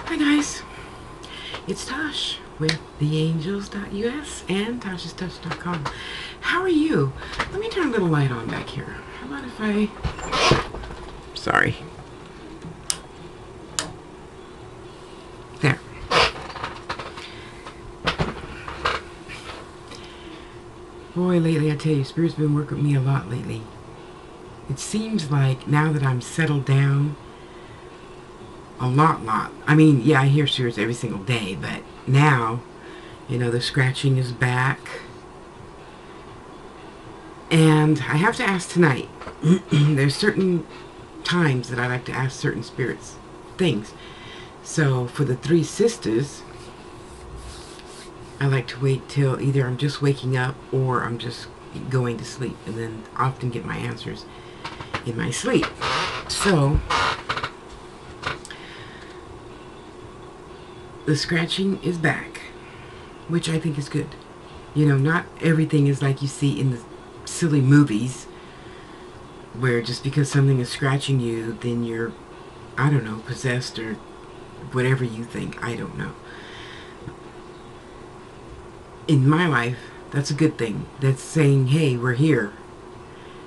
Hi guys, it's Tosh with theangels.us and tashastouch.com. How are you? Let me turn a little light on back here. How about if sorry. There. Boy, lately I tell you, Spirit's been working with me a lot lately. It seems like now that I'm settled down, a lot. I mean, yeah, I hear spirits every single day, but now, you know, the scratching is back. And I have to ask tonight, there's certain times that I like to ask certain spirits things. So for the three sisters, I like to wait till either I'm just waking up or I'm just going to sleep, and then often get my answers in my sleep. So the scratching is back, which I think is good. You know, not everything is like you see in the silly movies, where just because something is scratching you, then you're, I don't know, possessed or whatever you think. I don't know. In my life, that's a good thing. That's saying, hey, we're here.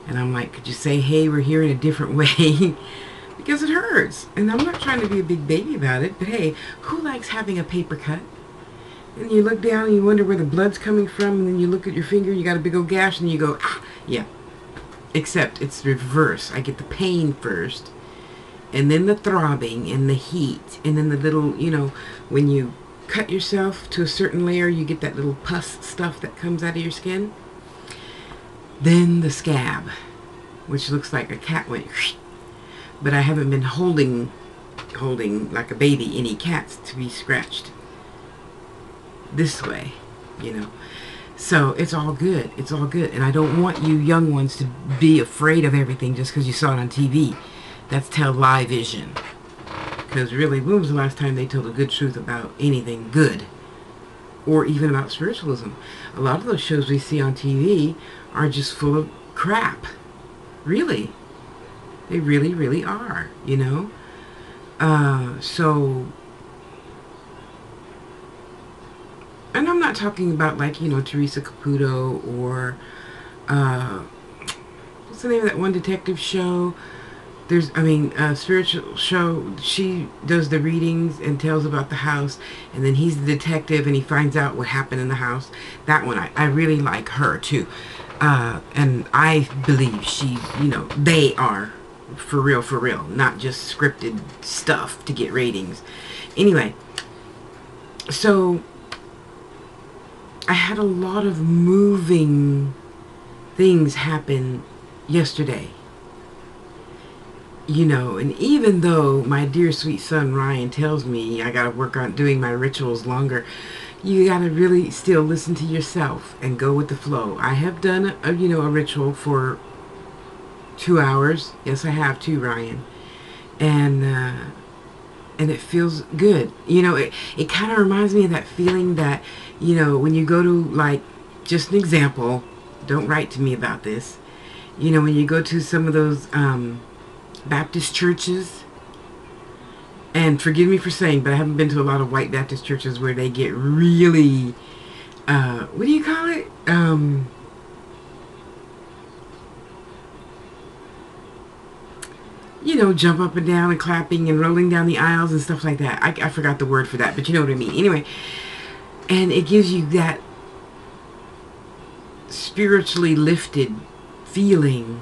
And I'm like, could you say, hey, we're here in a different way? Because it hurts. And I'm not trying to be a big baby about it, but hey, who likes having a paper cut? And you look down and you wonder where the blood's coming from, and then you look at your finger, you got a big old gash, and you go, ah, yeah. Except it's reverse. I get the pain first, and then the throbbing, and the heat, and then the little, you know, when you cut yourself to a certain layer, you get that little pus stuff that comes out of your skin. Then the scab, which looks like a cat went, but I haven't been holding like a baby any cats to be scratched this way, you know. So it's all good. It's all good. And I don't want you young ones to be afraid of everything just because you saw it on TV. That's television. Because really, when was the last time they told a good truth about anything good? Or even about spiritualism? A lot of those shows we see on TV are just full of crap. Really. They really, really are, you know? And I'm not talking about, like, you know, Teresa Caputo or, what's the name of that one detective show? There's, I mean, a spiritual show. She does the readings and tells about the house, and then he's the detective and he finds out what happened in the house. That one, I really like her too. And I believe she, you know, they are for real, not just scripted stuff to get ratings. Anyway, so I had a lot of moving things happen yesterday. You know, and even though my dear sweet son Ryan tells me I gotta work on doing my rituals longer, you gotta really still listen to yourself and go with the flow. I have done a ritual for 2 hours. Yes, I have too, Ryan. And it feels good. You know, it kind of reminds me of that feeling that, you know, when you go to, like, just an example, don't write to me about this, you know, when you go to some of those Baptist churches, and forgive me for saying, but I haven't been to a lot of white Baptist churches where they get really, what do you call it? You know, jump up and down and clapping and rolling down the aisles and stuff like that. I forgot the word for that, but you know what I mean. Anyway, and it gives you that spiritually lifted feeling.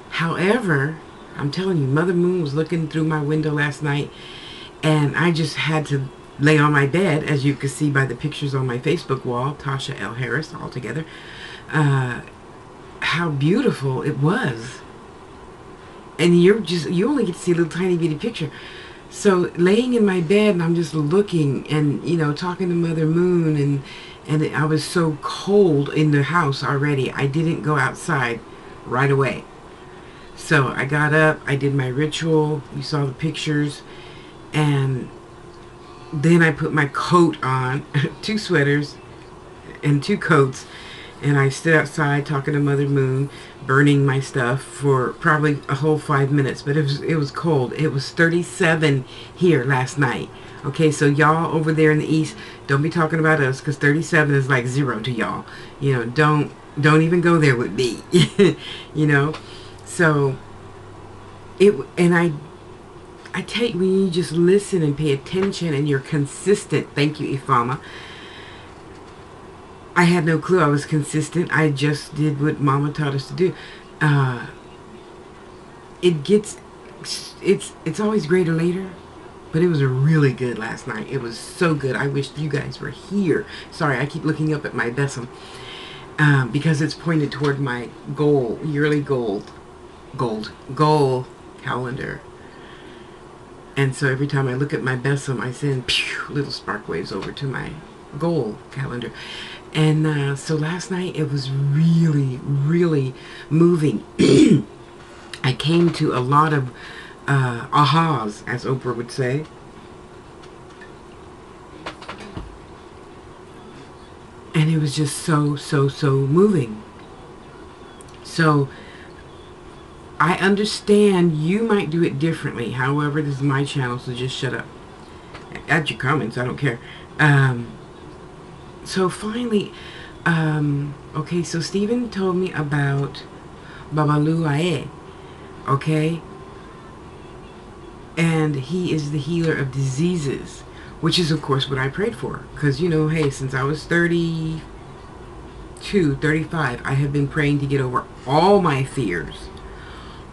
However, I'm telling you, Mother Moon was looking through my window last night, and I just had to lay on my bed, as you can see by the pictures on my Facebook wall, Tasha L. Harris, all together, how beautiful it was. And you only get to see a little tiny bitty picture. So laying in my bed, and I'm just looking and, you know, talking to Mother Moon, and I was so cold in the house already. I didn't go outside right away. So I got up, I did my ritual, you saw the pictures, and then I put my coat on, 2 sweaters and 2 coats, And I stood outside talking to Mother Moon, burning my stuff for probably a whole 5 minutes. But it was cold. It was 37 here last night. Okay, so y'all over there in the east, don't be talking about us, because 37 is like 0 to y'all. You know, don't even go there with me. You know, so and I take, when you just listen and pay attention and you're consistent. Thank you, Ifama. I had no clue I was consistent. I just did what Mama taught us to do. It's always greater later, but it was really good last night. It was so good. I wish you guys were here. Sorry, I keep looking up at my besom because it's pointed toward my yearly goal calendar. And so every time I look at my besom, I send little spark waves over to my goal calendar. And so last night it was really, really moving. I came to a lot of ahas, as Oprah would say. And it was just so moving. So I understand you might do it differently. However, this is my channel, so just shut up. Add your comments, I don't care. So finally, okay, so Stephen told me about Babaluae, okay? And he is the healer of diseases, which is, of course, what I prayed for. Because, you know, hey, since I was 35, I have been praying to get over all my fears.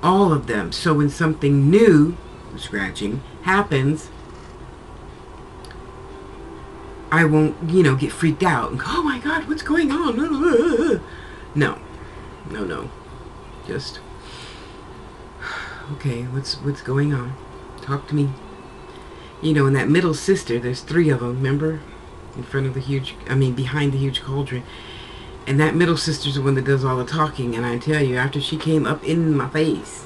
All of them. So when something new, scratching, happens, I won't, you know, get freaked out and go, oh my God, what's going on? No. Just, okay, what's going on? Talk to me. You know, and that middle sister, there's 3 of them, remember? In front of the behind the huge cauldron. And that middle sister's the one that does all the talking. And I tell you, after she came up in my face.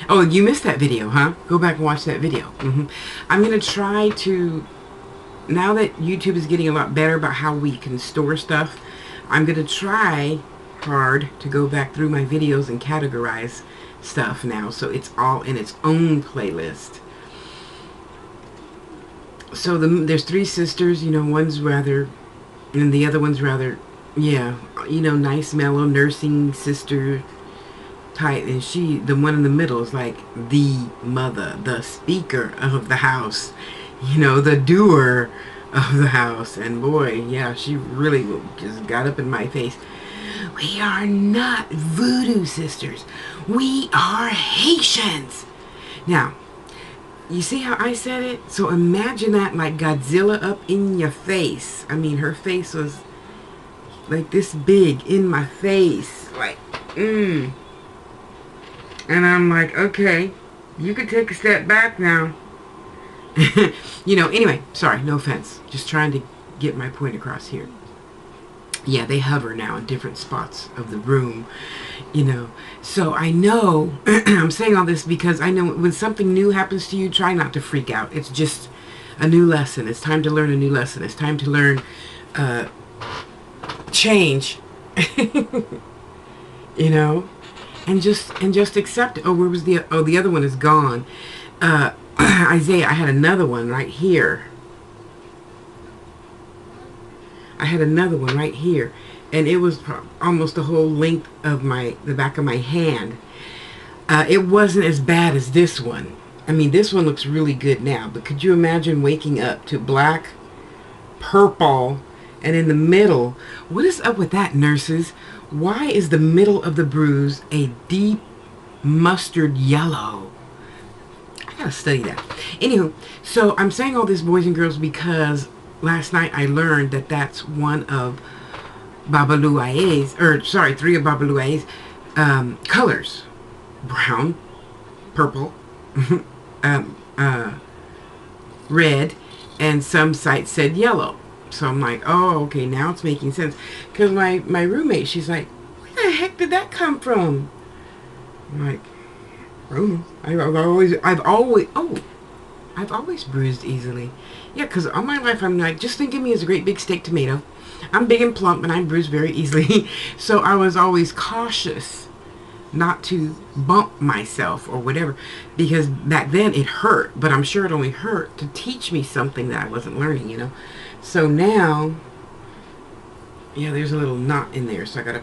Oh, you missed that video, huh? Go back and watch that video. I'm going to try to, now that YouTube is getting a lot better about how we can store stuff, I'm going to try hard to go back through my videos and categorize stuff now. So it's all in its own playlist. So there's 3 sisters, you know, one's rather, and the other one's rather, yeah, you know, nice, mellow, nursing sister type. And the one in the middle is like the mother, the speaker of the house, you know, the doer of the house. And boy, yeah, she really just got up in my face. We are not voodoo sisters. We are Haitians. Now, you see how I said it? So imagine that, like Godzilla up in your face. I mean, her face was like this big in my face. Like, And I'm like, okay, you could take a step back now. You know, anyway, sorry, no offense. Just trying to get my point across here. Yeah, they hover now in different spots of the room, you know. So I know, I'm saying all this because I know when something new happens to you, try not to freak out. It's just a new lesson. It's time to learn a new lesson. It's time to learn change, you know, and just accept it. Oh, where was the other one is gone. Isaiah, I had another one right here. I had another one right here, and it was almost the whole length of the back of my hand. It wasn't as bad as this one. I mean, this one looks really good now, but could you imagine waking up to black, purple, and in the middle? What is up with that, nurses? Why is the middle of the bruise a deep mustard yellow? I gotta study that. Anywho, so I'm saying all this, boys and girls, because last night I learned that that's one of Babaluae's, or sorry, 3 of Babaluae's colors. Brown, purple, red, and some sites said yellow. So I'm like, oh, okay, now it's making sense. Because my roommate, she's like, where the heck did that come from? I'm like, I don't know. I've always, oh, I've always bruised easily. Yeah, because all my life I'm like, just think of me as a great big steak tomato. I'm big and plump and I bruise very easily. So I was always cautious not to bump myself or whatever, because back then it hurt, but I'm sure it only hurt to teach me something that I wasn't learning, you know. So now, yeah, there's a little knot in there, so I gotta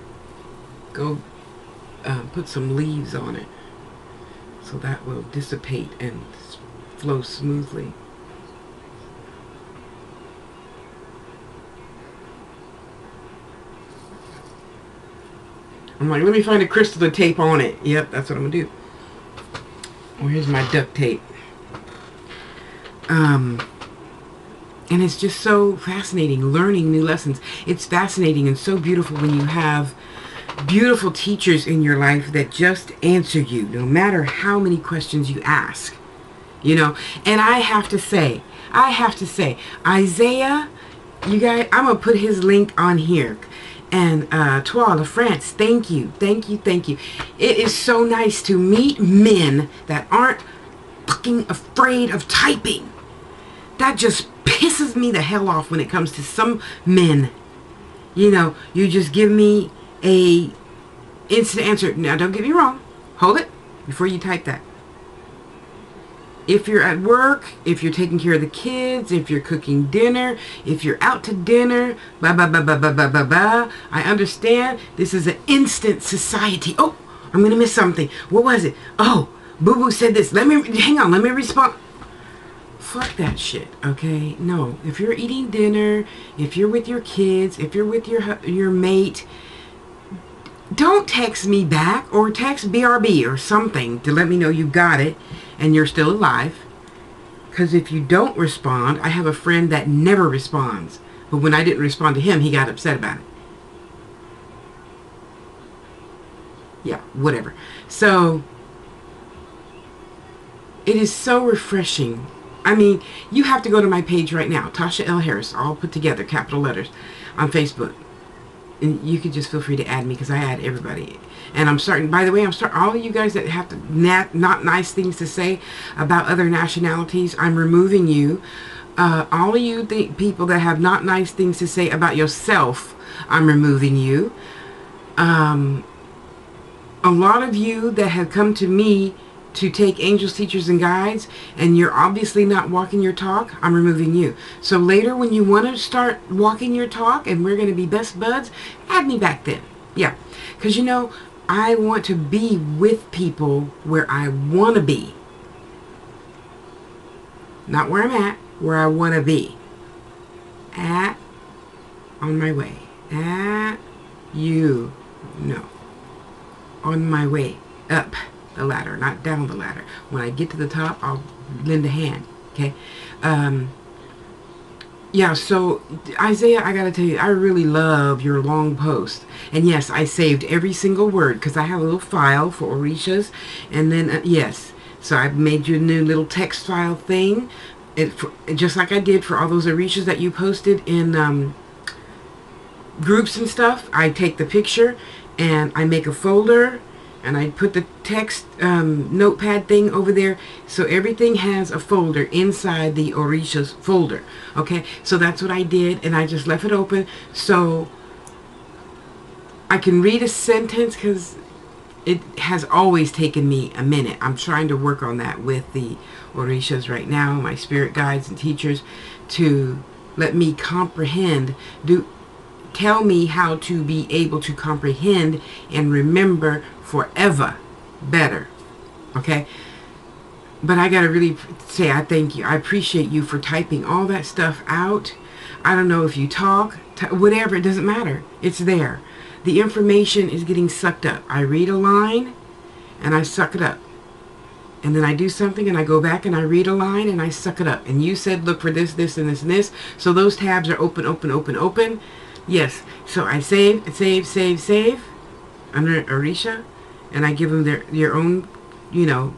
go put some leaves on it so that will dissipate and flow smoothly. I'm like, let me find a crystal to tape on it. Yep, that's what I'm gonna do. Oh, here's my duct tape. And it's just so fascinating learning new lessons. It's fascinating and so beautiful when you have beautiful teachers in your life that just answer you no matter how many questions you ask, you know. And I have to say, Isaiah, you guys, I'm gonna put his link on here. And Toile, France, thank you. It is so nice to meet men that aren't fucking afraid of typing. That just pisses me the hell off when it comes to some men. You know, you just give me a instant answer. Now, don't get me wrong. Hold it before you type that. If you're at work, if you're taking care of the kids, if you're cooking dinner, if you're out to dinner, I understand this is an instant society. Oh, I'm going to miss something. What was it? Oh, Boo-Boo said this. Hang on, let me respond. Fuck that shit, okay? No, if you're eating dinner, if you're with your kids, if you're with your mate, don't text me back or text BRB or something to let me know you got it and you're still alive. Because if you don't respond, I have a friend that never responds. But when I didn't respond to him, he got upset about it. Yeah, whatever. So, it is so refreshing. I mean, you have to go to my page right now, Tasha L. Harris, all put together, capital letters, on Facebook. And you could just feel free to add me because I add everybody. And I'm starting, by the way, all of you guys that have not nice things to say about other nationalities, I'm removing you. All of you people that have not nice things to say about yourself, I'm removing you. A lot of you that have come to me to take angels, teachers, and guides, and you're obviously not walking your talk, I'm removing you. So later when you want to start walking your talk and we're going to be best buds, add me back then. Yeah, because you know, I want to be with people where I want to be. Not where I'm at, where I want to be. At, on my way. At, you, no. On my way, up the ladder, not down the ladder. When I get to the top, I'll lend a hand, okay? Yeah, so Isaiah, I gotta tell you, I really love your long post. And yes, I saved every single word because I have a little file for Orishas. And then, yes, so I made you a new little text file thing. Just like I did for all those Orishas that you posted in groups and stuff. I take the picture and I make a folder. And I put the text notepad thing over there. So everything has a folder inside the Orishas folder. Okay, so that's what I did. And I just left it open so I can read a sentence because it has always taken me a minute. I'm trying to work on that with the Orishas right now, my spirit guides and teachers, to let me comprehend, tell me how to be able to comprehend and remember forever better. Okay, but I gotta really say I thank you. I appreciate you for typing all that stuff out. I don't know if you talk, whatever, it doesn't matter. It's there. The information is getting sucked up. I read a line and I suck it up. And then I do something and I go back and I read a line and I suck it up. And you said look for this, this, and this, and this. So those tabs are open, open, open, open. Yes. So I save under Orisha. And I give them their own, you know,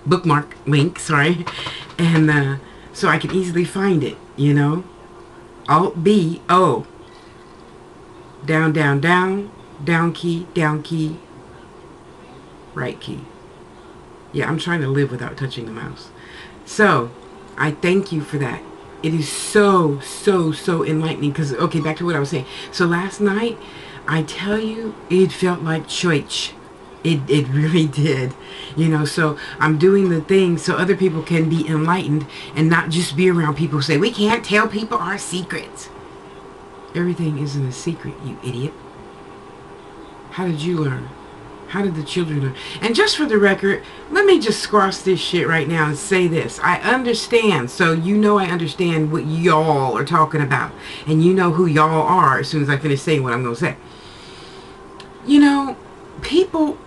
bookmark link, sorry. And so I can easily find it, you know. Alt B, O. Down, down, down. Down key, right key. Yeah, I'm trying to live without touching the mouse. So, I thank you for that. It is so, so, so enlightening. Because, okay, back to what I was saying. So last night, I tell you, it felt like church. It really did. You know, so I'm doing the thing so other people can be enlightened and not just be around people who say, we can't tell people our secrets. Everything isn't a secret, you idiot. How did you learn? How did the children learn? And just for the record, let me just squash this shit right now and say this. I understand. So you know I understand what y'all are talking about. And you know who y'all are as soon as I finish saying what I'm going to say. You know, people,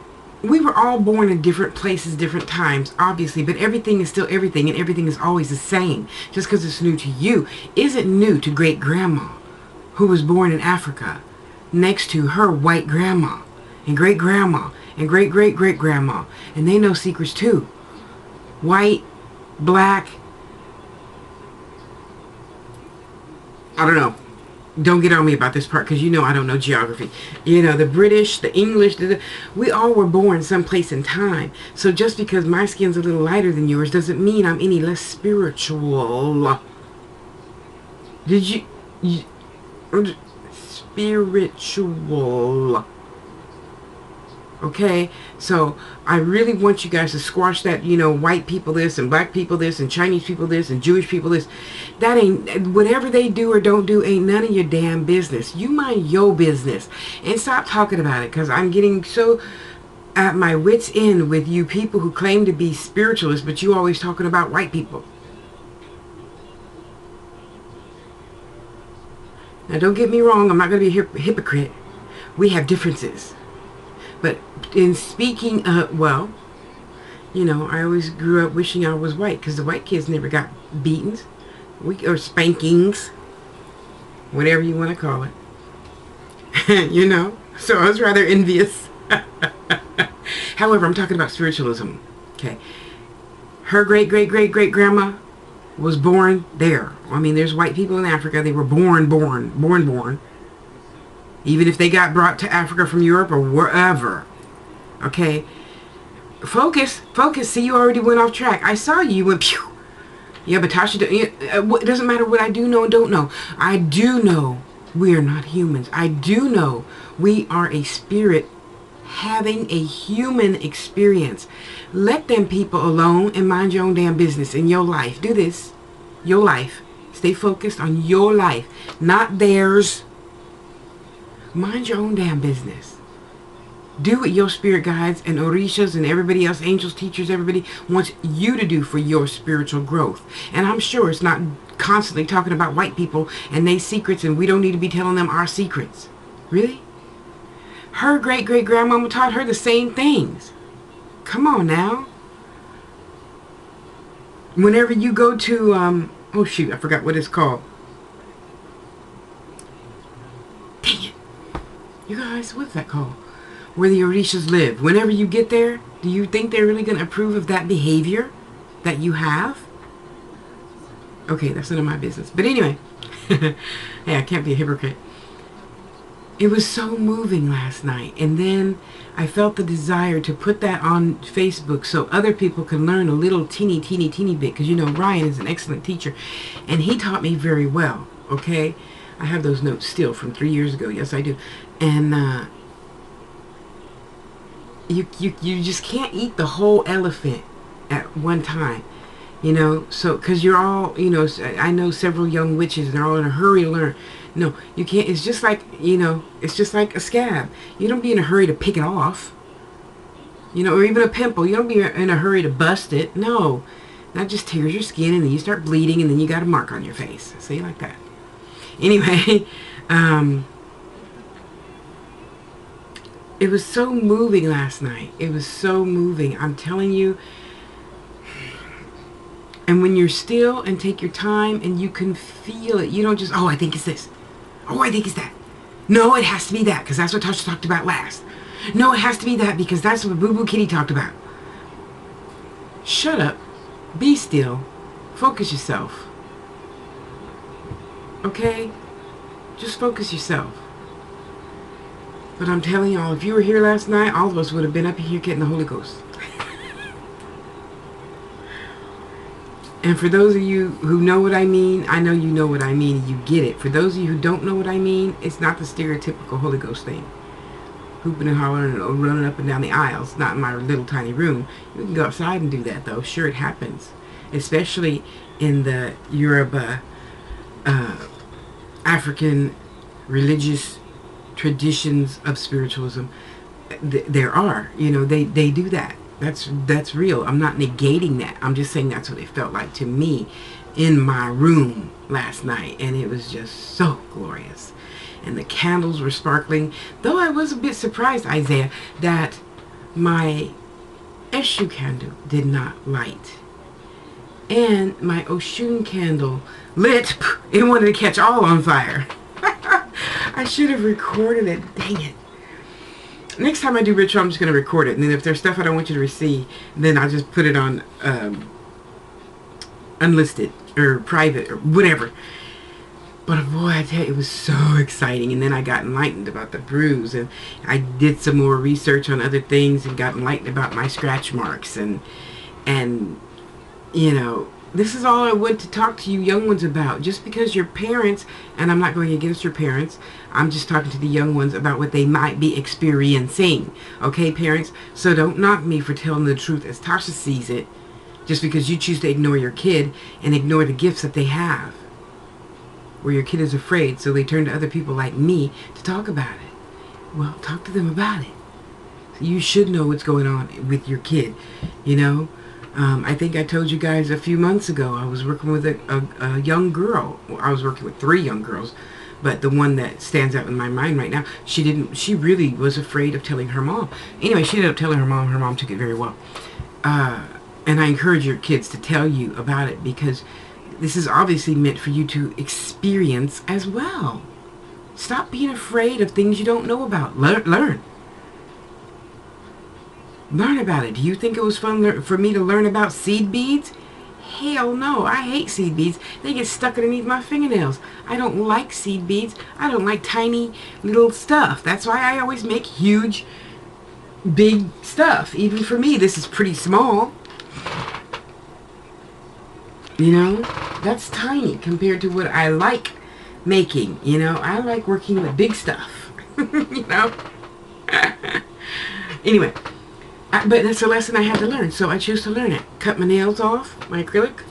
we were all born in different places, different times, obviously. But everything is still everything. And everything is always the same. Just because it's new to you isn't new to great-grandma, who was born in Africa, next to her white grandma. And great-grandma, and great-great-great-grandma. And they know secrets too. White, black, I don't know. Don't get on me about this part because you know I don't know geography. You know, the British, the English, we all were born someplace in time. So just because my skin's a little lighter than yours doesn't mean I'm any less spiritual. Did you spiritual. Okay, so I really want you guys to squash that, you know, white people this and black people this and Chinese people this and Jewish people this. That ain't, whatever they do or don't do ain't none of your damn business. You mind your business and stop talking about it, because I'm getting so at my wit's end with you people who claim to be spiritualists, but you always talking about white people. Now don't get me wrong, I'm not going to be a hypocrite. We have differences. But in speaking of, well, you know, I always grew up wishing I was white because the white kids never got beatings or spankings, whatever you want to call it. You know, so I was rather envious. However, I'm talking about spiritualism. Okay. Her great-great-great-great-grandma was born there. I mean, there's white people in Africa. They were born. Even if they got brought to Africa from Europe or wherever. Okay? Focus. See, you already went off track. I saw you. You went, pew. Yeah, but Tasha, it doesn't matter what I do know and don't know. I do know we are not humans. I do know we are a spirit having a human experience. Let them people alone and mind your own damn business in your life. Do this. Your life. Stay focused on your life, not theirs. Mind your own damn business. Do what your spirit guides and orishas and everybody else, angels, teachers, everybody wants you to do for your spiritual growth. And I'm sure it's not constantly talking about white people and their secrets, and we don't need to be telling them our secrets. Really? Her great-great-grandmama taught her the same things. Come on now. Whenever you go to, oh shoot, I forgot what it's called. Dang it. You guys, what's that called? Where the Orishas live. Whenever you get there, do you think they're really going to approve of that behavior that you have? Okay, that's none of my business. But anyway, hey, I can't be a hypocrite. It was so moving last night. And then I felt the desire to put that on Facebook so other people can learn a little teeny bit. Because, you know, Ryan is an excellent teacher. And he taught me very well, okay? I have those notes still from 3 years ago. Yes, I do. And you just can't eat the whole elephant at one time, you know. So because you're all, you know, I know several young witches and they're all in a hurry to learn. No, you can't. It's just like, you know, it's just like a scab. You don't be in a hurry to pick it off, you know, or even a pimple. You don't be in a hurry to bust it. No, that just tears your skin and then you start bleeding and then you got a mark on your face. See, like that. Anyway, it was so moving last night. It was so moving. I'm telling you. And when you're still and take your time and you can feel it, you don't just, oh, I think it's this. Oh, I think it's that. No, it has to be that because that's what Tasha talked about last. No, it has to be that because that's what Boo Boo Kitty talked about. Shut up. Be still. Focus yourself. Okay? Just focus yourself. But I'm telling y'all, if you were here last night, all of us would have been up here getting the Holy Ghost. And for those of you who know what I mean, I know you know what I mean and you get it. For those of you who don't know what I mean, it's not the stereotypical Holy Ghost thing. Hooping and hollering and running up and down the aisles, not in my little tiny room. You can go outside and do that though. Sure, it happens. Especially in the Yoruba, African religious traditions of spiritualism. There are, they do that. That's real. I'm not negating that. I'm just saying that's what it felt like to me in my room last night. And it was just so glorious. And the candles were sparkling. Though I was a bit surprised, Isaiah, that my Eshu candle did not light. And my Oshun candle lit. It wanted to catch all on fire. I should have recorded it. Dang it. Next time I do ritual, I'm just going to record it. And then if there's stuff I don't want you to see, then I'll just put it on unlisted or private or whatever. But boy, I tell you, it was so exciting. And then I got enlightened about the bruise. And I did some more research on other things and got enlightened about my scratch marks. And this is all I want to talk to you young ones about. Just because your parents, and I'm not going against your parents, I'm just talking to the young ones about what they might be experiencing. Okay, parents? So don't knock me for telling the truth as Tasha sees it, just because you choose to ignore your kid and ignore the gifts that they have. Where your kid is afraid, so they turn to other people like me to talk about it. Well, talk to them about it. You should know what's going on with your kid, I think I told you guys a few months ago, I was working with a young girl. Well, I was working with 3 young girls, but the one that stands out in my mind right now, she really was afraid of telling her mom. Anyway, she ended up telling her mom. Her mom took it very well. And I encourage your kids to tell you about it, because this is obviously meant for you to experience as well. Stop being afraid of things you don't know about. Learn. Learn about it. Do you think it was fun for me to learn about seed beads? Hell no. I hate seed beads. They get stuck underneath my fingernails. I don't like seed beads. I don't like tiny little stuff. That's why I always make huge, big stuff. Even for me, this is pretty small. That's tiny compared to what I like making. I like working with big stuff. Anyway. But that's a lesson I had to learn, so I choose to learn it. Cut my nails off, my acrylic.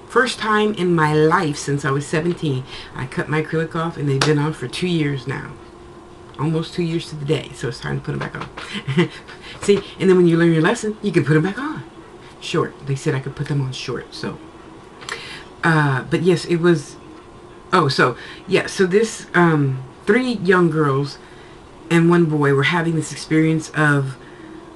First time in my life since I was 17, I cut my acrylic off, and they've been on for 2 years now. Almost 2 years to the day, so it's time to put them back on. See, and then when you learn your lesson, you can put them back on. Short. They said I could put them on short, so. But yes, it was. Oh, so, yeah, so this 3 young girls and 1 boy were having this experience of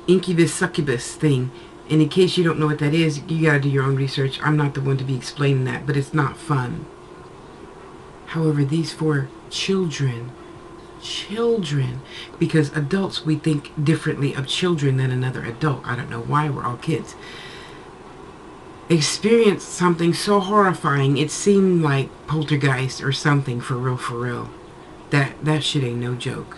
incubus succubus thing. And in case you don't know what that is, you gotta do your own research. I'm not the one to be explaining that, but it's not fun. However, these 4 children, because adults, we think differently of children than another adult. I don't know why, we're all kids. Experienced something so horrifying, it seemed like poltergeist or something, for real. That shit ain't no joke.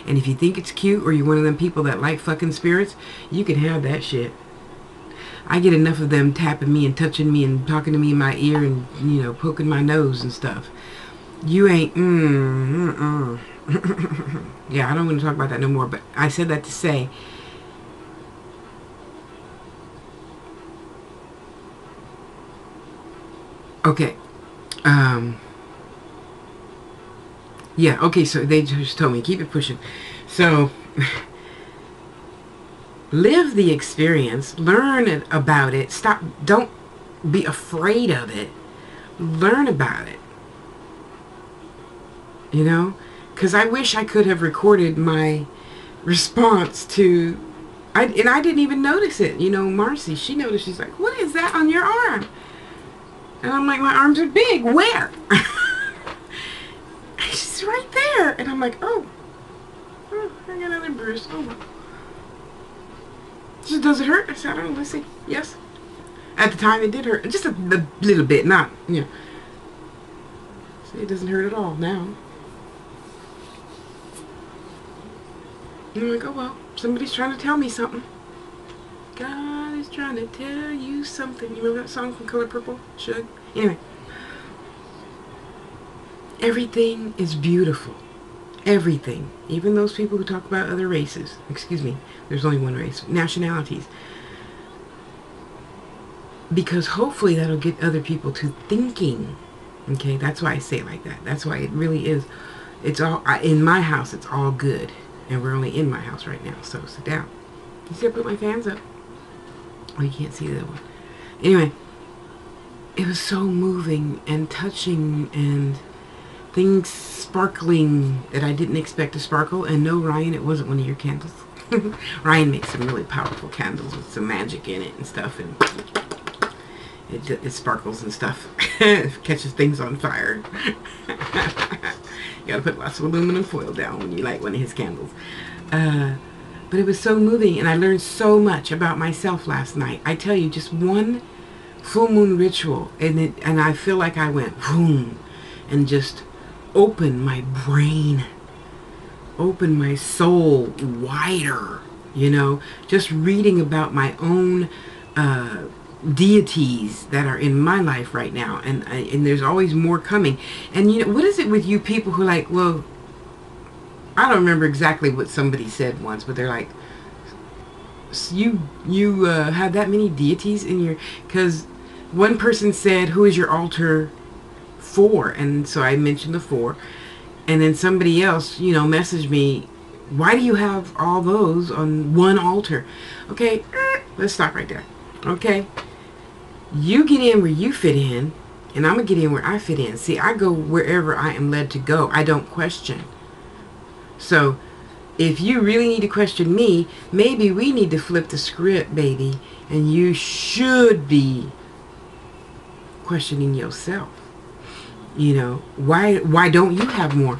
And if you think it's cute, or you're one of them people that like fucking spirits, you can have that shit. I get enough of them tapping me and touching me and talking to me in my ear and, poking my nose and stuff. You ain't, Yeah, I don't want to talk about that no more, but I said that to say, okay, yeah, okay, so they just told me, keep it pushing. So, live the experience, learn about it, don't be afraid of it, learn about it, because I wish I could have recorded my response to, and I didn't even notice it, Marcy, she noticed, she's like, what is that on your arm? And I'm like, my arms are big, where? She's right there. And I'm like, oh, I got another bruise. Oh. So does it hurt? I said, I don't know. Let's see. Yes. At the time, it did hurt. Just a little bit. Not, See, it doesn't hurt at all now. And I'm like, oh, well, somebody's trying to tell me something. God is trying to tell you something. You remember that song from Color Purple? Shug? Anyway. Everything is beautiful. Everything. Even those people who talk about other races. Excuse me. There's only one race. Nationalities. Because hopefully that'll get other people to thinking. Okay? That's why I say it like that. That's why it really is. It's all, in my house, it's all good. And we're only in my house right now. So sit down. You see I put my fans up? Oh, you can't see that one. Anyway. It was so moving and touching and things sparkling that I didn't expect to sparkle. And no, Ryan, it wasn't one of your candles. Ryan makes some really powerful candles with some magic in it and stuff. And it sparkles and stuff. It catches things on fire. You gotta put lots of aluminum foil down when you light one of his candles. But it was so moving, and I learned so much about myself last night. I tell you, just one full moon ritual, and I feel like I went boom, and just opened my brain, opened my soul wider. You know, just reading about my own deities that are in my life right now, and there's always more coming. And you know, what is it with you people who are like, well, I don't remember exactly what somebody said once, but they're like, you have that many deities in your, because one person said, who is your altar for? And so I mentioned the 4, and then somebody else, you know, messaged me, why do you have all those on one altar? Okay, let's stop right there. Okay, you get in where you fit in, and I'm gonna get in where I fit in. See, I go wherever I am led to go. I don't question. So if you really need to question me, maybe we need to flip the script, baby, and you should be questioning yourself. You know, why don't you have more?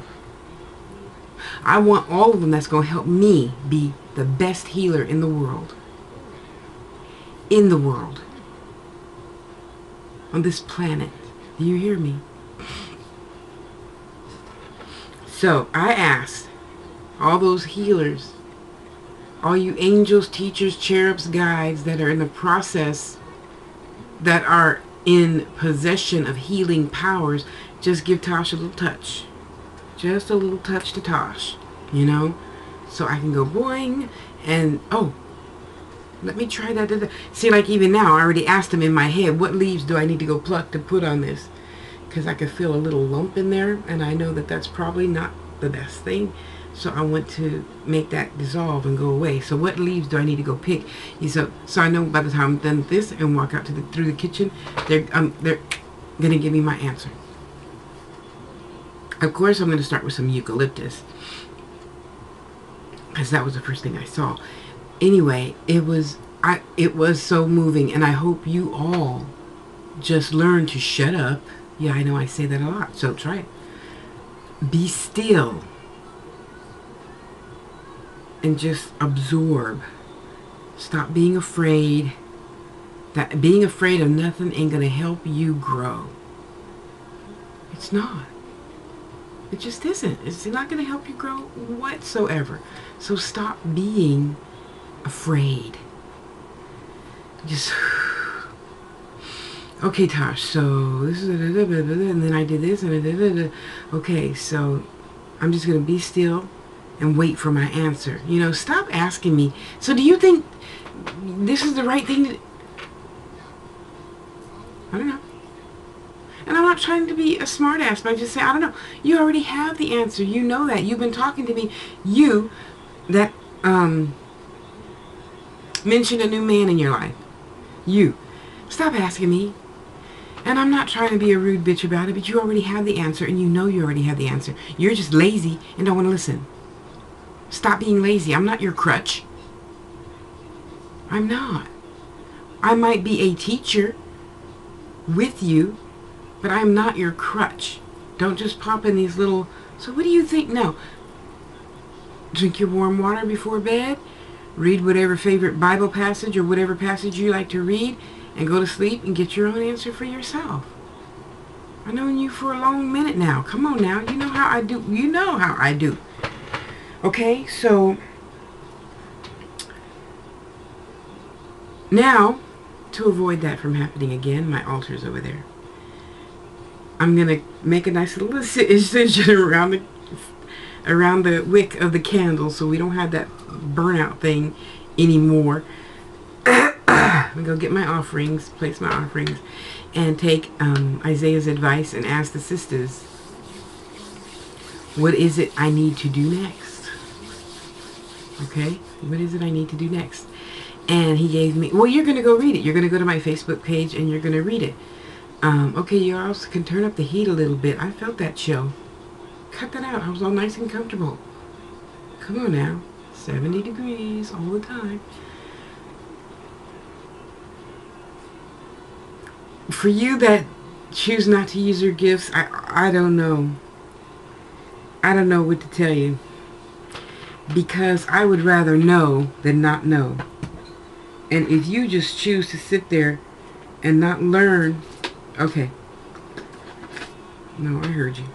I want all of them. That's going to help me be the best healer in the world. In the world. On this planet. Do you hear me? So I asked all those healers, all you angels, teachers, cherubs, guides that are in the process, that are in possession of healing powers, just give Tasha a little touch. Just a little touch to Tosh, you know? So I can go boing, and, oh, let me try that. See, like even now, I already asked him in my head, what leaves do I need to go pluck to put on this? Because I could feel a little lump in there, and I know that that's probably not the best thing. So I want to make that dissolve and go away. So what leaves do I need to go pick? So I know by the time I'm done with this and walk out to through the kitchen, they're gonna give me my answer. Of course, I'm gonna start with some eucalyptus, because that was the first thing I saw. Anyway, it was so moving, and I hope you all just learn to shut up. Yeah, I know I say that a lot, so try it. Be still. And just absorb. Stop being afraid. That being afraid of nothing ain't going to help you grow. It's not. It just isn't. It's not going to help you grow whatsoever. So stop being afraid. Just... Okay, Tosh, so this is... And then I did this, and... Okay, so I'm just going to be still and wait for my answer. You know, stop asking me, so do you think this is the right thing to... I don't know. And I'm not trying to be a smart ass, but I just say, I don't know. You already have the answer. You know that. You've been talking to me. You that mentioned a new man in your life. You. Stop asking me. And I'm not trying to be a rude bitch about it, but you already have the answer, and you know you already have the answer. You're just lazy and don't want to listen. Stop being lazy. I'm not your crutch. I'm not. I might be a teacher with you, but I'm not your crutch. Don't just pop in these little... So what do you think? No. Drink your warm water before bed. Read whatever favorite Bible passage or whatever passage you like to read, and go to sleep and get your own answer for yourself. I've known you for a long minute now. Come on now. You know how I do. You know how I do. Okay, so now to avoid that from happening again, my altar's over there. I'm going to make a nice little incision around the wick of the candle so we don't have that burnout thing anymore. I'm going to go get my offerings, place my offerings, and take Isaiah's advice and ask the sisters, what is it I need to do next? Okay? What is it I need to do next? And he gave me, well, you're going to go read it. You're going to go to my Facebook page and you're going to read it. Okay, you also can turn up the heat a little bit. I felt that chill. Cut that out. I was all nice and comfortable. Come on now. 70 degrees all the time. For you that choose not to use your gifts, I don't know. I don't know what to tell you. Because I would rather know than not know. And if you just choose to sit there and not learn, okay. No, I heard you.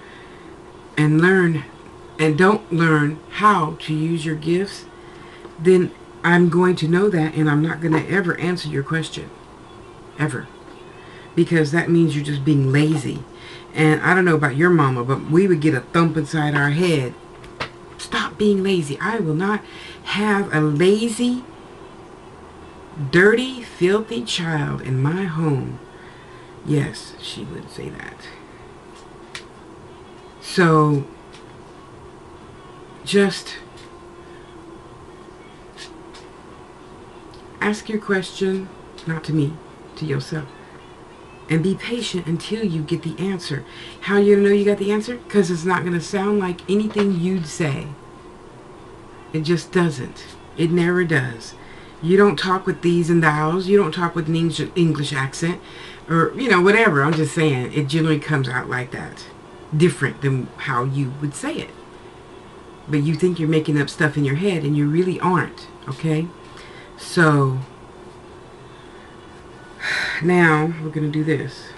And learn, and don't learn how to use your gifts, then I'm going to know that and I'm not going to ever answer your question. Ever. Because that means you're just being lazy. And I don't know about your mama, but we would get a thump inside our head. Stop being lazy. I will not have a lazy, dirty, filthy child in my home. Yes, she would say that. So, just ask your question, not to me, to yourself. And be patient until you get the answer. How are you going to know you got the answer? Because it's not going to sound like anything you'd say. It just doesn't. It never does. You don't talk with these and thous. You don't talk with an English accent. Or, you know, whatever. I'm just saying. It generally comes out like that. Different than how you would say it. But you think you're making up stuff in your head and you really aren't. Okay? So, now we're going to do this.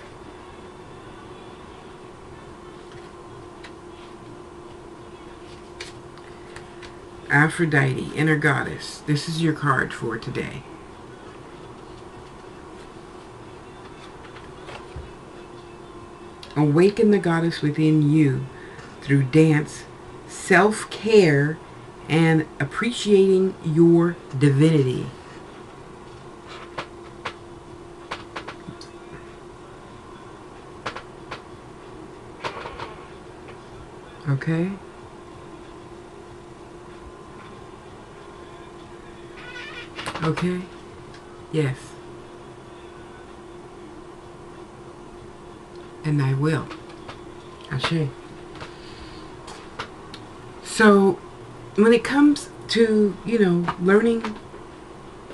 Aphrodite, inner goddess. This is your card for today. Awaken the goddess within you through dance, self-care, and appreciating your divinity. Okay? Okay? Yes. And I will. Ashe. So, when it comes to, you know, learning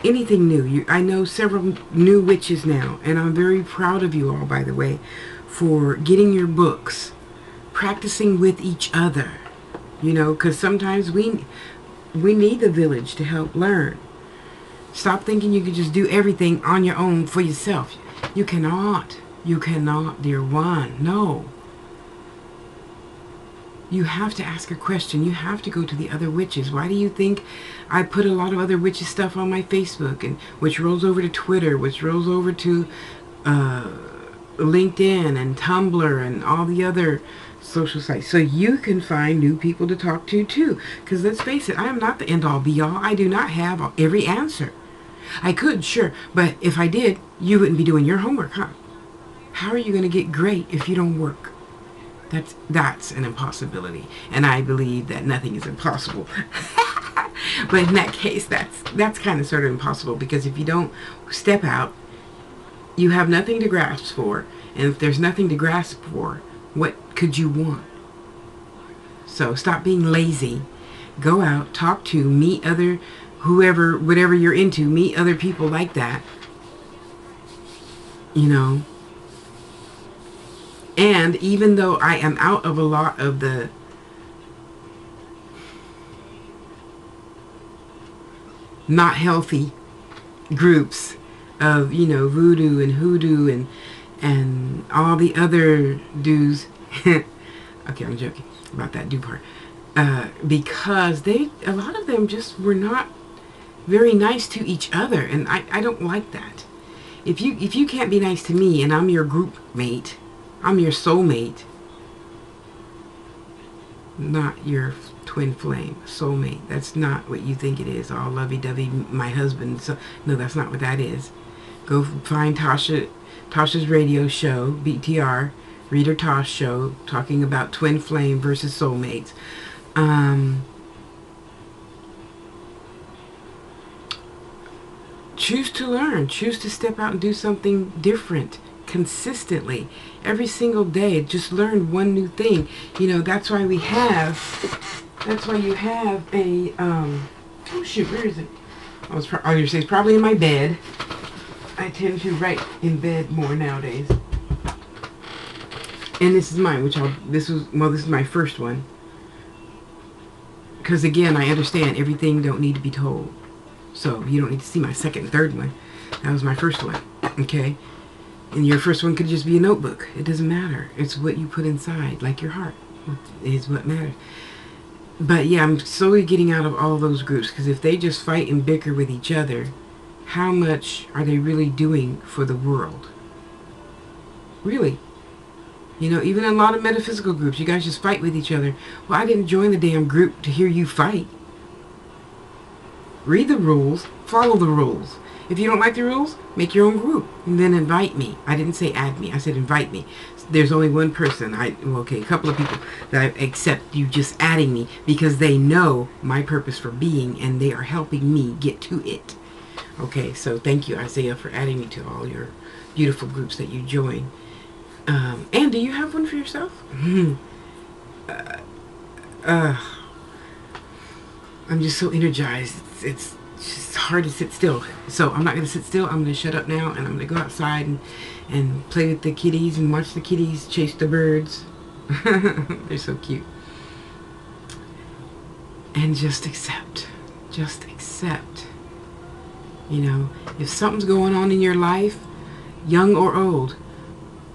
anything new, I know several new witches now, and I'm very proud of you all, by the way, for getting your books, practicing with each other, you know, because sometimes we need the village to help learn. Stop thinking you can just do everything on your own for yourself. You cannot. You cannot, dear one. No. You have to ask a question. You have to go to the other witches. Why do you think I put a lot of other witches stuff on my Facebook, and which rolls over to Twitter, which rolls over to LinkedIn and Tumblr and all the other social sites, so you can find new people to talk to too. Because let's face it, I am not the end-all be-all. I do not have every answer. I could, sure, but if I did, you wouldn't be doing your homework, huh? How are you going to get great if you don't work? That's an impossibility, and I believe that nothing is impossible. But in that case, that's kind of sort of impossible, because if you don't step out, you have nothing to grasp for, and if there's nothing to grasp for, what could you want? So stop being lazy. Go out, talk to, meet other, whoever, whatever you're into, meet other people like that. You know. And even though I am out of a lot of the not healthy groups of, you know, voodoo and hoodoo and all the other do's. Okay, I'm joking about that do part. Because a lot of them just were not very nice to each other, and I don't like that. If you can't be nice to me and I'm your group mate, I'm your soulmate, not your twin flame, soulmate. That's not what you think it is. All lovey-dovey, my husband. So no, that's not what that is. Go find Tasha's radio show, BTR, Reader Tosh show, talking about twin flame versus soulmates. Choose to learn. Choose to step out and do something different consistently every single day. Just learn one new thing. You know, that's why you have a oh shoot, where is it? I was gonna say it's probably in my bed. I tend to write in bed more nowadays. And this is mine, this is my first one. Because again, I understand everything don't need to be told. So you don't need to see my second and third one. That was my first one. Okay? And your first one could just be a notebook. It doesn't matter. It's what you put inside, like your heart, is what matters. But yeah, I'm slowly getting out of all those groups, because if they just fight and bicker with each other, how much are they really doing for the world? Really? You know, even in a lot of metaphysical groups, you guys just fight with each other. Well, I didn't join the damn group to hear you fight. Read the rules, follow the rules. If you don't like the rules, make your own group and then invite me. I didn't say add me, I said invite me. There's only one person, a couple of people that I accept you just adding me because they know my purpose for being and they are helping me get to it. Okay, so thank you, Isaiah, for adding me to all your beautiful groups that you join. And do you have one for yourself? I'm just so energized. It's just hard to sit still. So I'm not going to sit still. I'm going to shut up now, and I'm going to go outside and play with the kitties and watch the kitties chase the birds. They're so cute. And just accept. Just accept. You know, if something's going on in your life, young or old,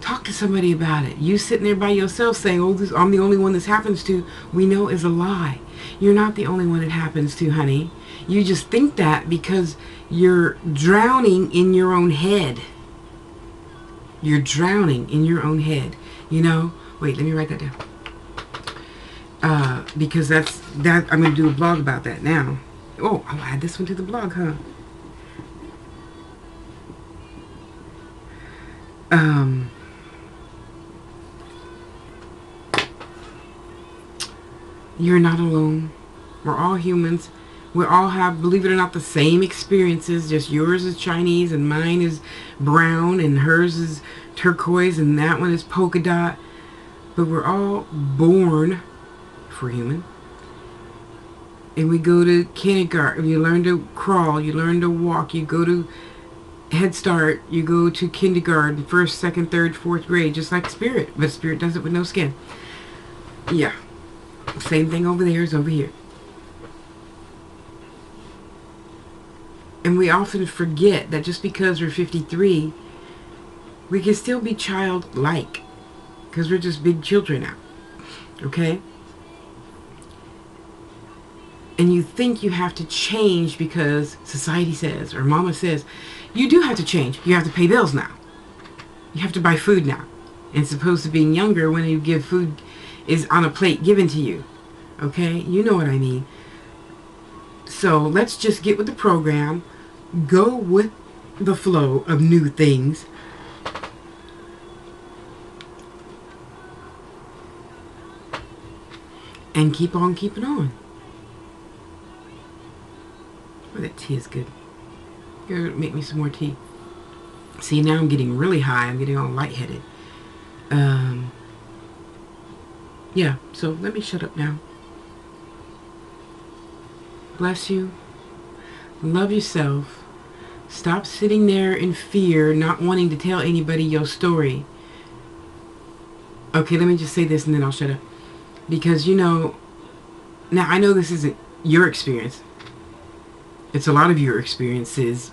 talk to somebody about it. You sitting there by yourself saying, oh, I'm the only one this happens to, we know is a lie. You're not the only one it happens to, honey. You just think that because you're drowning in your own head. You're drowning in your own head. You know? Wait, let me write that down. Because I'm going to do a blog about that now. Oh, I'll add this one to the blog, huh? You're not alone. We're all humans. We all have, believe it or not, the same experiences. Just yours is Chinese and mine is brown and hers is turquoise and that one is polka dot. But we're all born, if we're human. And we go to kindergarten. You learn to crawl. You learn to walk. You go to Head Start. You go to kindergarten, 1st, 2nd, 3rd, 4th grade, just like Spirit. But Spirit does it with no skin. Yeah. Same thing over there as over here. And we often forget that just because we're 53, we can still be childlike. Because we're just big children now. Okay? And you think you have to change because society says, or mama says, you do have to change. You have to pay bills now. You have to buy food now. And it's supposed to being younger when you give food is on a plate given to you. Okay? You know what I mean. So let's just get with the program. Go with the flow of new things. And keep on keeping on. Oh, that tea is good. Here, make me some more tea. See, now I'm getting really high. I'm getting all lightheaded. Yeah, so let me shut up now. Bless you. Love yourself. Stop sitting there in fear, not wanting to tell anybody your story. Okay, let me just say this and then I'll shut up. Because, you know, now I know this isn't your experience. It's a lot of your experiences.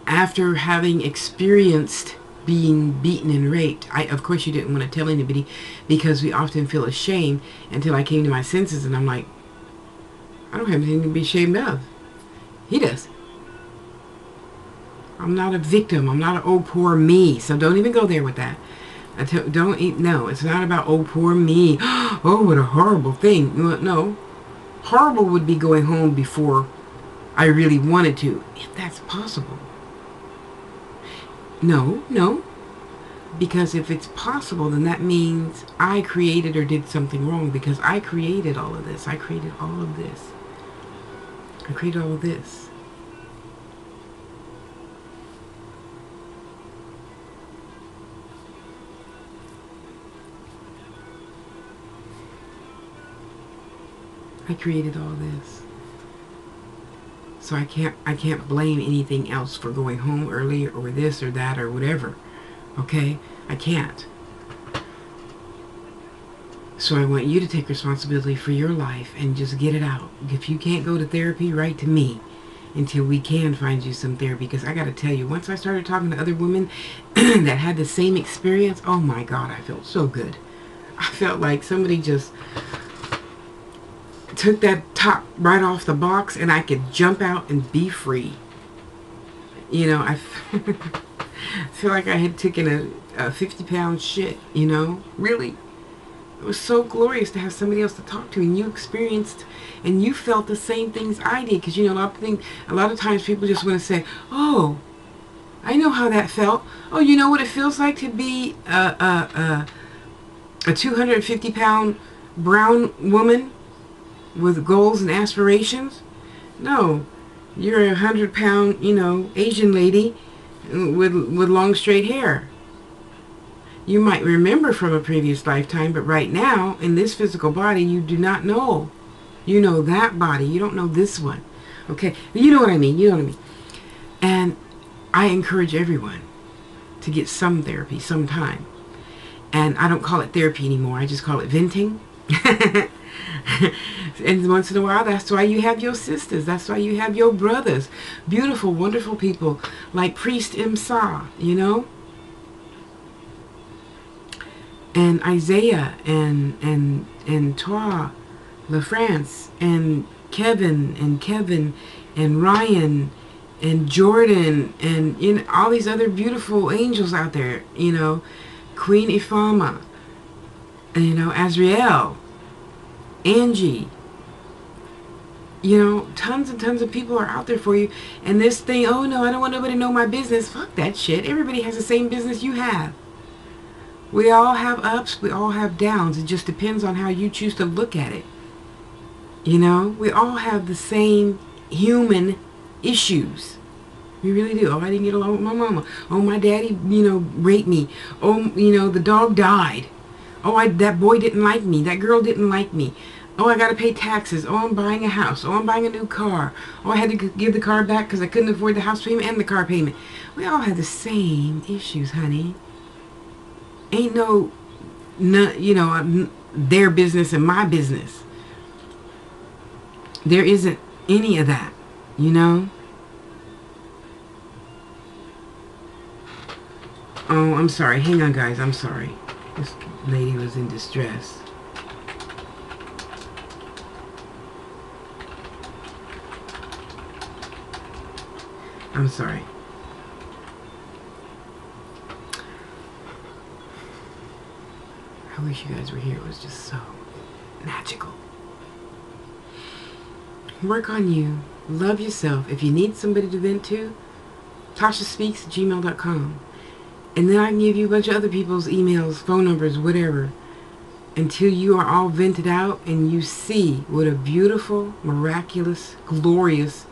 After having experienced being beaten and raped, of course you didn't want to tell anybody because we often feel ashamed until I came to my senses and I'm like, I don't have anything to be ashamed of. He does. I'm not a victim. I'm not an oh poor me. So don't even go there with that. Don't eat. No, it's not about oh poor me. Oh, what a horrible thing. No, horrible would be going home before I really wanted to, if that's possible. No, because if it's possible, then that means I created or did something wrong, because I created all of this. I created all of this. I created all of this. I created all this. So I can't blame anything else for going home early or this or that or whatever. Okay? I can't. So I want you to take responsibility for your life and just get it out. If you can't go to therapy, write to me until we can find you some therapy. Because I got to tell you, once I started talking to other women that had the same experience, oh my God, I felt so good. I felt like somebody just took that top right off the box and I could jump out and be free. You know, I feel like I had taken a 50-pound shit, you know, really. It was so glorious to have somebody else to talk to, and you experienced and you felt the same things I did. Because, you know, a lot of times people just want to say, oh, I know how that felt. Oh, you know what it feels like to be a 250-pound brown woman with goals and aspirations? No, you're a 100-pound, you know, Asian lady with long straight hair. You might remember from a previous lifetime, but right now in this physical body you do not know. You know that body, you don't know this one. Okay, you know what I mean. You know what I mean. And I encourage everyone to get some therapy sometime. And I don't call it therapy anymore. I just call it venting. And once in a while, that's why you have your sisters. That's why you have your brothers. Beautiful, wonderful people like Priest Imsa, you know? And Isaiah and Toi LaFrance and Kevin and Ryan and Jordan and, you know, all these other beautiful angels out there, you know? Queen Ifama, you know, Azriel, Angie, you know, tons and tons of people are out there for you. And this thing, oh no, I don't want nobody to know my business. Fuck that shit. Everybody has the same business you have. We all have ups, we all have downs. It just depends on how you choose to look at it. You know, we all have the same human issues. We really do. Oh, I didn't get along with my mama. Oh, my daddy, you know, raped me. Oh, you know, the dog died. Oh, that boy didn't like me. That girl didn't like me. Oh, I got to pay taxes. Oh, I'm buying a house. Oh, I'm buying a new car. Oh, I had to give the car back because I couldn't afford the house payment and the car payment. We all have the same issues, honey. Ain't no, you know, their business and my business. There isn't any of that, you know? Oh, I'm sorry. Hang on, guys. I'm sorry. This lady was in distress. I'm sorry. I wish you guys were here. It was just so magical. Work on you. Love yourself. If you need somebody to vent to, TashaSpeaks@gmail.com. And then I can give you a bunch of other people's emails, phone numbers, whatever, until you are all vented out and you see what a beautiful, miraculous, glorious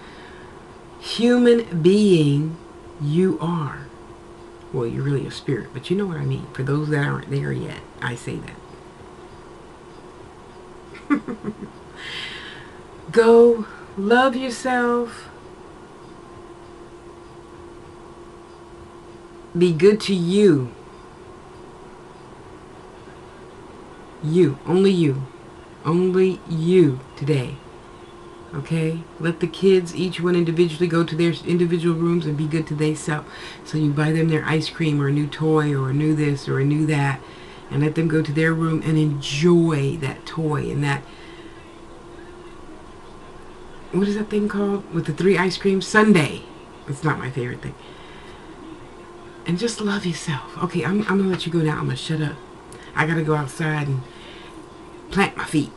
human being you are. Well, you're really a spirit, but you know what I mean. For those that aren't there yet, I say that. Go love yourself. Be good to you. You. Only you. Only you today. Okay? Let the kids, each one individually, go to their individual rooms and be good to themselves. So you buy them their ice cream or a new toy or a new this or a new that. And let them go to their room and enjoy that toy and that. What is that thing called? With the 3 ice creams? Sundae. It's not my favorite thing. And just love yourself. Okay, I'm going to let you go now. I'm going to shut up. I got to go outside and plant my feet.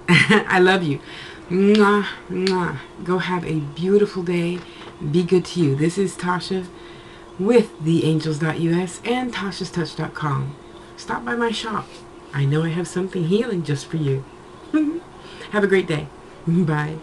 I love you. Mwah, mwah. Go have a beautiful day. Be good to you. This is Tasha with theangels.us and tashastouch.com. Stop by my shop. I know I have something healing just for you. Have a great day. Bye.